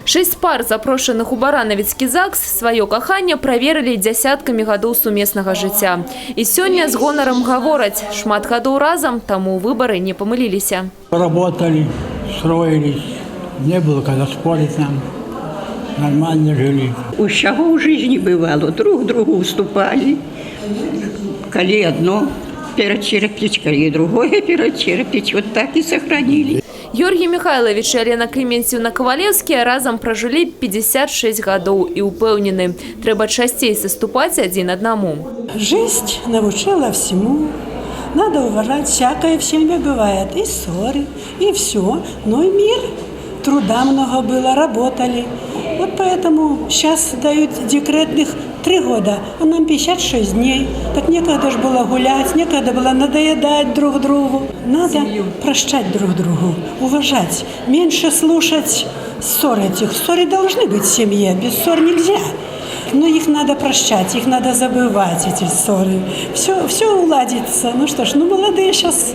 6 пар, запрошеных у Баранавіцкі ЗАГС, свое каханне праверылі дзясяткамі гадоў сумеснага жыцця. І сёння з гонарам гавораць, шмат гадоў разам, таму выбары не памыліліся. Работали, строились, не было когда спорить нам, нормально жили. Усяго ў жизни бывало, друг другу уступали, коли одно перечерпить, коли другое перечерпить, вот так и сохранили. Георгий Михайлович и Алена Клементьевна Ковалевские разом прожили 56 годов и упевнены, треба частей соступать один одному. Жизнь научила всему. Надо уважать, всякое в семье бывает, и ссоры, и все. Но и мир, труда много было, работали. Вот поэтому сейчас дают декретных 3 года, а нам 56 дней. Так некогда же было гулять, некогда было надоедать друг другу. Надо прощать друг другу, уважать, меньше слушать ссор этих. Ссоры должны быть в семье, без ссор нельзя. Но их надо прощать, их надо забывать, эти ссоры. Все уладится. Ну что ж, молодые сейчас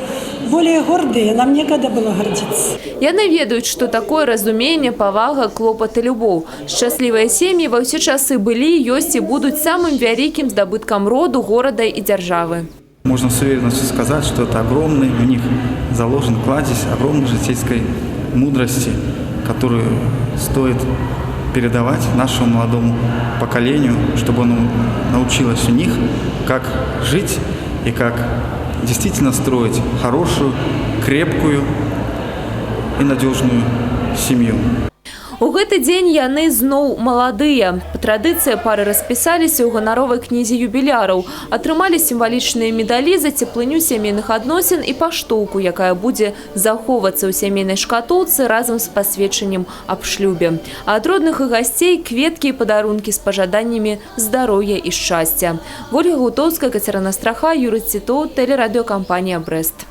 более гордые, нам некогда было гордиться. Яны ведаюць, што такое разуменне, павага, клопат і любоў. Шчаслівыя сем'і ва ўсе часы былі, ёсць і будуць самым вялікім здабыткам роду, горада і дзяржавы. Можно с уверенностью сказать, что это огромный, у них заложен кладезь огромной житейской мудрости, которую стоит передавать нашему молодому поколению, чтобы оно научилось у них, как жить и как действительно строить хорошую, крепкую и надежную семью. У гэты дзень яны зноў маладыя. Па традыцыі пары распісаліся ў ганаровай кнізе юбіляраў, атрымалі сімвалічныя медалі за цеплыню сямейных адносін і паштоўку, якая будзе захоўвацца ў сямейнай шкатулцы разам з пасведчаннем аб шлюбе. А ад родных і гасцей кветкі і падарункі з пажаданнямі здароўя і шчасця. Ольга Гутоўская, Кацярына Страха, Юрый Цітоў, тэлерадыёкампанія «Брэст».